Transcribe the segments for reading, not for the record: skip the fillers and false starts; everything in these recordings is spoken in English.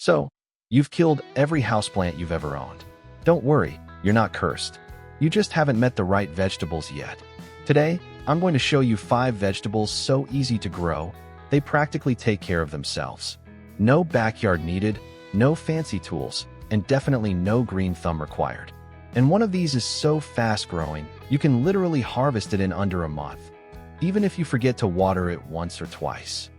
So, you've killed every houseplant you've ever owned. Don't worry, you're not cursed. You just haven't met the right vegetables yet. Today, I'm going to show you 5 vegetables so easy to grow, they practically take care of themselves. No backyard needed, no fancy tools, and definitely no green thumb required. And one of these is so fast-growing, you can literally harvest it in under a month, even if you forget to water it once or twice.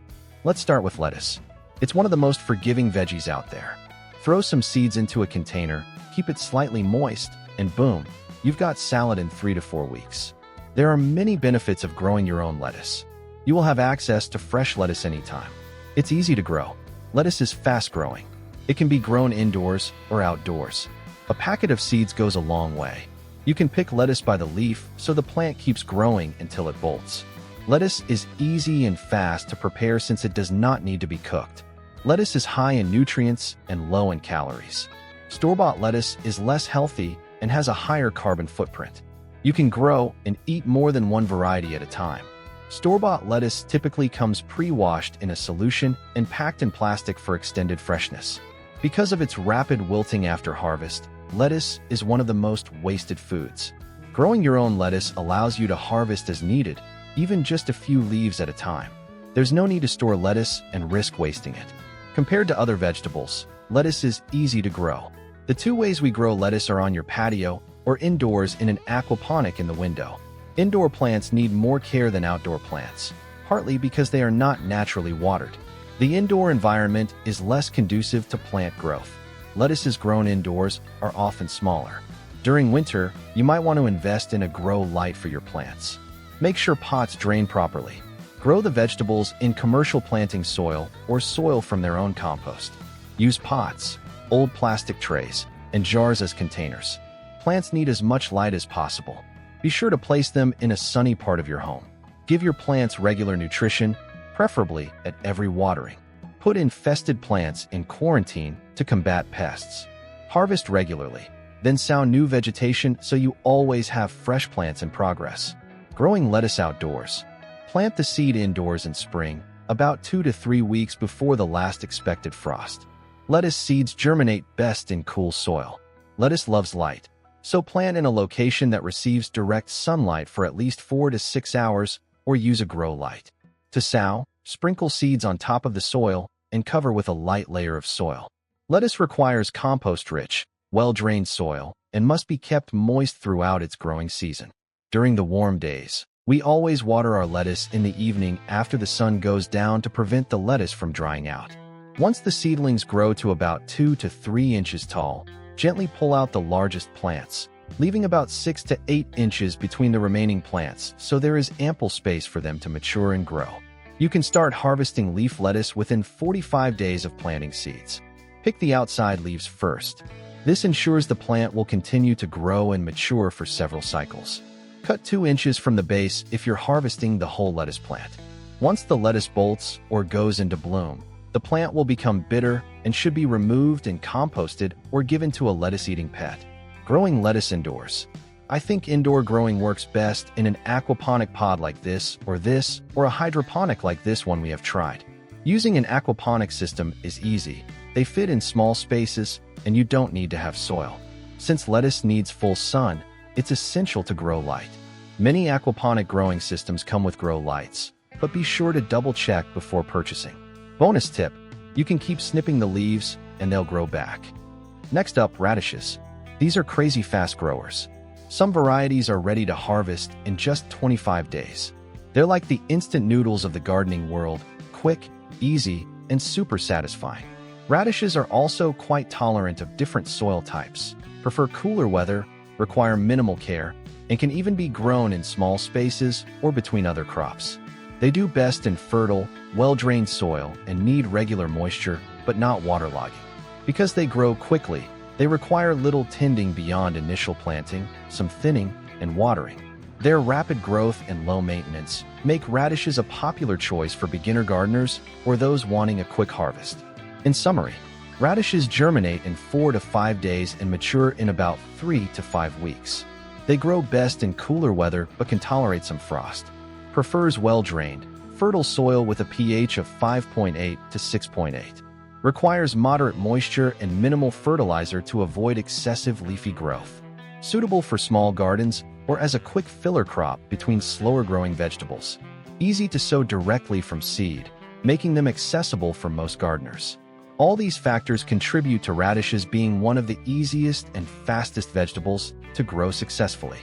Let's start with lettuce. It's one of the most forgiving veggies out there. Throw some seeds into a container, keep it slightly moist, and boom, you've got salad in 3 to 4 weeks. There are many benefits of growing your own lettuce. You will have access to fresh lettuce anytime. It's easy to grow. Lettuce is fast-growing. It can be grown indoors or outdoors. A packet of seeds goes a long way. You can pick lettuce by the leaf so the plant keeps growing until it bolts. Lettuce is easy and fast to prepare since it does not need to be cooked. Lettuce is high in nutrients and low in calories. Store-bought lettuce is less healthy and has a higher carbon footprint. You can grow and eat more than one variety at a time. Store-bought lettuce typically comes pre-washed in a solution and packed in plastic for extended freshness. Because of its rapid wilting after harvest, lettuce is one of the most wasted foods. Growing your own lettuce allows you to harvest as needed, even just a few leaves at a time. There's no need to store lettuce and risk wasting it. Compared to other vegetables, lettuce is easy to grow. The 2 ways we grow lettuce are on your patio or indoors in an aquaponic in the window. Indoor plants need more care than outdoor plants, partly because they are not naturally watered. The indoor environment is less conducive to plant growth. Lettuces grown indoors are often smaller. During winter, you might want to invest in a grow light for your plants. Make sure pots drain properly. Grow the vegetables in commercial planting soil or soil from their own compost. Use pots, old plastic trays, and jars as containers. Plants need as much light as possible. Be sure to place them in a sunny part of your home. Give your plants regular nutrition, preferably at every watering. Put infested plants in quarantine to combat pests. Harvest regularly, then sow new vegetation so you always have fresh plants in progress. Growing lettuce outdoors. Plant the seed indoors in spring, about 2 to 3 weeks before the last expected frost. Lettuce seeds germinate best in cool soil. Lettuce loves light, so plant in a location that receives direct sunlight for at least 4 to 6 hours or use a grow light. To sow, sprinkle seeds on top of the soil and cover with a light layer of soil. Lettuce requires compost-rich, well-drained soil and must be kept moist throughout its growing season. During the warm days, we always water our lettuce in the evening after the sun goes down to prevent the lettuce from drying out. Once the seedlings grow to about 2 to 3 inches tall, gently pull out the largest plants, leaving about 6 to 8 inches between the remaining plants so there is ample space for them to mature and grow. You can start harvesting leaf lettuce within 45 days of planting seeds. Pick the outside leaves first. This ensures the plant will continue to grow and mature for several cycles. Cut 2 inches from the base if you're harvesting the whole lettuce plant. Once the lettuce bolts or goes into bloom, the plant will become bitter and should be removed and composted or given to a lettuce-eating pet. Growing lettuce indoors. I think indoor growing works best in an aquaponic pod like this, or a hydroponic like this one we have tried. Using an aquaponic system is easy. They fit in small spaces, and you don't need to have soil. Since lettuce needs full sun, it's essential to grow light. Many aquaponic growing systems come with grow lights, but be sure to double-check before purchasing. Bonus tip, you can keep snipping the leaves and they'll grow back. Next up, radishes. These are crazy fast growers. Some varieties are ready to harvest in just 25 days. They're like the instant noodles of the gardening world, quick, easy, and super satisfying. Radishes are also quite tolerant of different soil types, prefer cooler weather, require minimal care, and can even be grown in small spaces or between other crops. They do best in fertile, well-drained soil and need regular moisture, but not waterlogging. Because they grow quickly, they require little tending beyond initial planting, some thinning, and watering. Their rapid growth and low maintenance make radishes a popular choice for beginner gardeners or those wanting a quick harvest. In summary, radishes germinate in 4 to 5 days and mature in about 3 to 5 weeks. They grow best in cooler weather but can tolerate some frost. Prefers well-drained, fertile soil with a pH of 5.8 to 6.8. Requires moderate moisture and minimal fertilizer to avoid excessive leafy growth. Suitable for small gardens or as a quick filler crop between slower-growing vegetables. Easy to sow directly from seed, making them accessible for most gardeners. All these factors contribute to radishes being one of the easiest and fastest vegetables to grow successfully.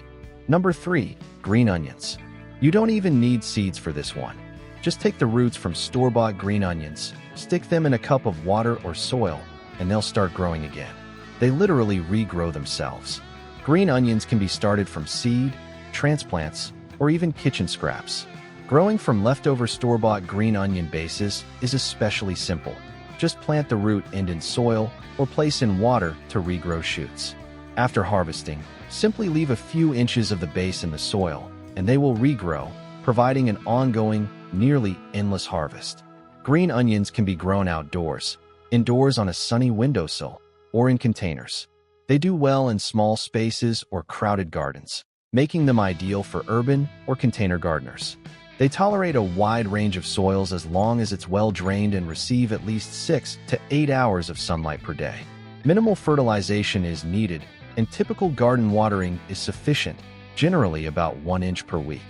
Number 3. Green onions. You don't even need seeds for this one. Just take the roots from store-bought green onions, stick them in a cup of water or soil, and they'll start growing again. They literally regrow themselves. Green onions can be started from seed, transplants, or even kitchen scraps. Growing from leftover store-bought green onion bases is especially simple. Just plant the root end in soil or place in water to regrow shoots. After harvesting, simply leave a few inches of the base in the soil, and they will regrow, providing an ongoing, nearly endless harvest. Green onions can be grown outdoors, indoors on a sunny windowsill, or in containers. They do well in small spaces or crowded gardens, making them ideal for urban or container gardeners. They tolerate a wide range of soils as long as it's well drained and receive at least 6 to 8 hours of sunlight per day. Minimal fertilization is needed, and typical garden watering is sufficient, generally about 1 inch per week.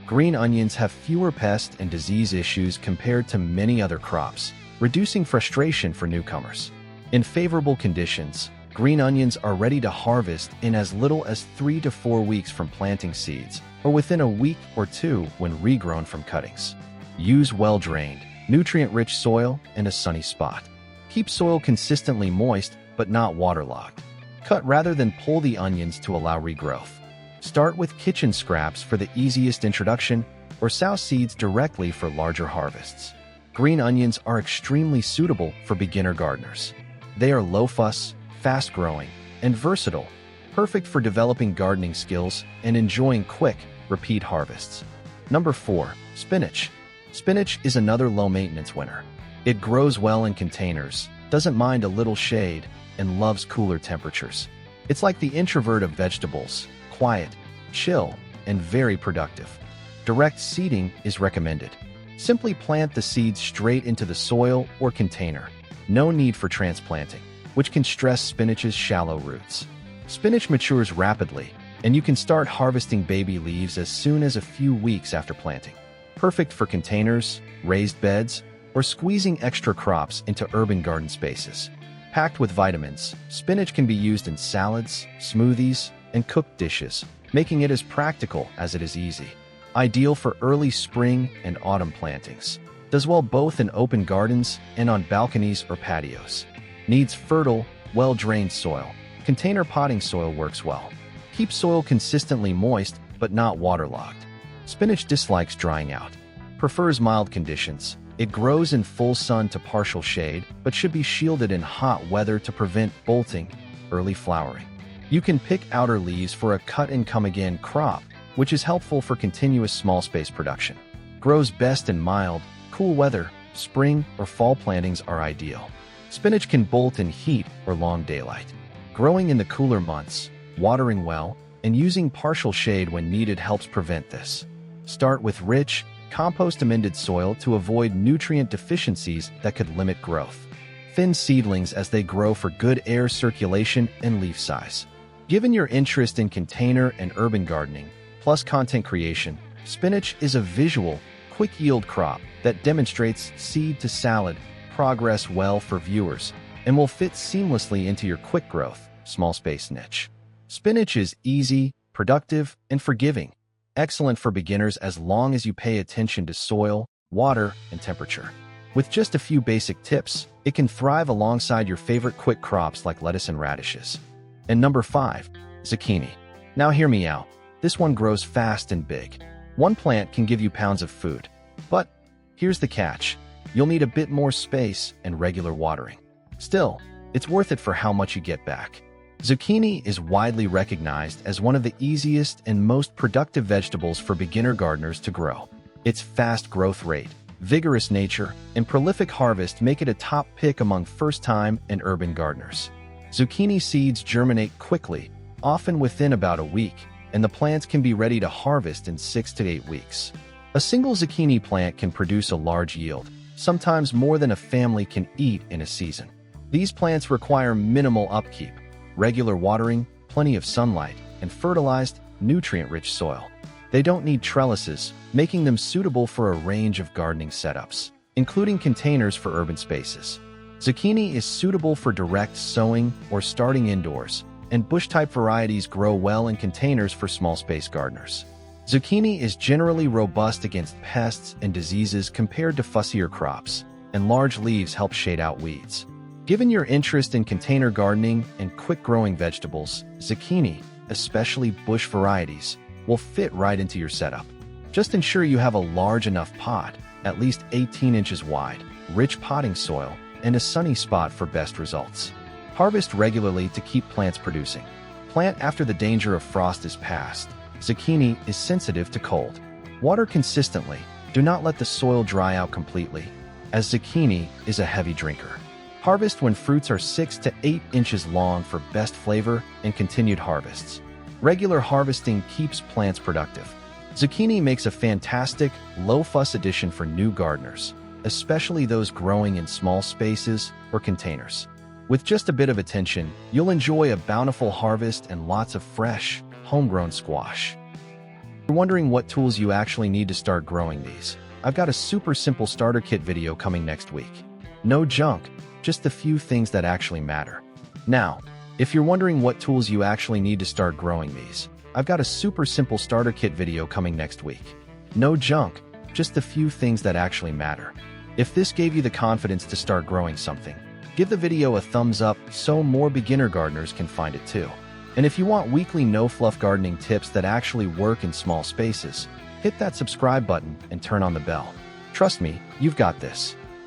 Green onions have fewer pest and disease issues compared to many other crops, reducing frustration for newcomers. In favorable conditions, green onions are ready to harvest in as little as 3 to 4 weeks from planting seeds, or within a week or two when regrown from cuttings. Use well-drained, nutrient-rich soil and a sunny spot. Keep soil consistently moist but not waterlogged. Cut rather than pull the onions to allow regrowth. Start with kitchen scraps for the easiest introduction, or sow seeds directly for larger harvests. Green onions are extremely suitable for beginner gardeners. They are low-fuss, fast-growing, and versatile, perfect for developing gardening skills and enjoying quick, repeat harvests. Number 4. Spinach. Spinach is another low-maintenance winner. It grows well in containers, doesn't mind a little shade, and loves cooler temperatures. It's like the introvert of vegetables, quiet, chill, and very productive. Direct seeding is recommended. Simply plant the seeds straight into the soil or container. No need for transplanting, which can stress spinach's shallow roots. Spinach matures rapidly, and you can start harvesting baby leaves as soon as a few weeks after planting. Perfect for containers, raised beds, or squeezing extra crops into urban garden spaces. Packed with vitamins, spinach can be used in salads, smoothies, and cooked dishes, making it as practical as it is easy. Ideal for early spring and autumn plantings. Does well both in open gardens and on balconies or patios. Needs fertile, well-drained soil. Container potting soil works well. Keep soil consistently moist but not waterlogged. Spinach dislikes drying out. Prefers mild conditions. It grows in full sun to partial shade, but should be shielded in hot weather to prevent bolting, early flowering. You can pick outer leaves for a cut-and-come-again crop, which is helpful for continuous small space production. Grows best in mild, cool weather. Spring or fall plantings are ideal. Spinach can bolt in heat or long daylight. Growing in the cooler months, watering well, and using partial shade when needed helps prevent this. Start with rich, compost-amended soil to avoid nutrient deficiencies that could limit growth. Thin seedlings as they grow for good air circulation and leaf size. Given your interest in container and urban gardening, plus content creation, spinach is a visual, quick-yield crop that demonstrates seed-to-salad progress well for viewers and will fit seamlessly into your quick-growth, small-space niche. Spinach is easy, productive, and forgiving. Excellent for beginners as long as you pay attention to soil, water, and temperature. With just a few basic tips, it can thrive alongside your favorite quick crops like lettuce and radishes. And number 5, zucchini. Now hear me out. This one grows fast and big. One plant can give you pounds of food. But here's the catch. You'll need a bit more space and regular watering. Still, it's worth it for how much you get back. Zucchini is widely recognized as one of the easiest and most productive vegetables for beginner gardeners to grow. Its fast growth rate, vigorous nature, and prolific harvest make it a top pick among first-time and urban gardeners. Zucchini seeds germinate quickly, often within about a week, and the plants can be ready to harvest in 6 to 8 weeks. A single zucchini plant can produce a large yield, sometimes more than a family can eat in a season. These plants require minimal upkeep, regular watering, plenty of sunlight, and fertilized, nutrient-rich soil. They don't need trellises, making them suitable for a range of gardening setups, including containers for urban spaces. Zucchini is suitable for direct sowing or starting indoors, and bush-type varieties grow well in containers for small-space gardeners. Zucchini is generally robust against pests and diseases compared to fussier crops, and large leaves help shade out weeds. Given your interest in container gardening and quick-growing vegetables, zucchini, especially bush varieties, will fit right into your setup. Just ensure you have a large enough pot, at least 18 inches wide, rich potting soil, and a sunny spot for best results. Harvest regularly to keep plants producing. Plant after the danger of frost is past. Zucchini is sensitive to cold. Water consistently. Do not let the soil dry out completely, as zucchini is a heavy drinker. Harvest when fruits are 6 to 8 inches long for best flavor and continued harvests. Regular harvesting keeps plants productive. Zucchini makes a fantastic, low-fuss addition for new gardeners, especially those growing in small spaces or containers. With just a bit of attention, you'll enjoy a bountiful harvest and lots of fresh, homegrown squash. If you're wondering what tools you actually need to start growing these, I've got a super simple starter kit video coming next week. No junk, just a few things that actually matter. Now, if you're wondering what tools you actually need to start growing these, I've got a super simple starter kit video coming next week. No junk, just a few things that actually matter. If this gave you the confidence to start growing something, give the video a thumbs up so more beginner gardeners can find it too. And if you want weekly no-fluff gardening tips that actually work in small spaces, hit that subscribe button and turn on the bell. Trust me, you've got this.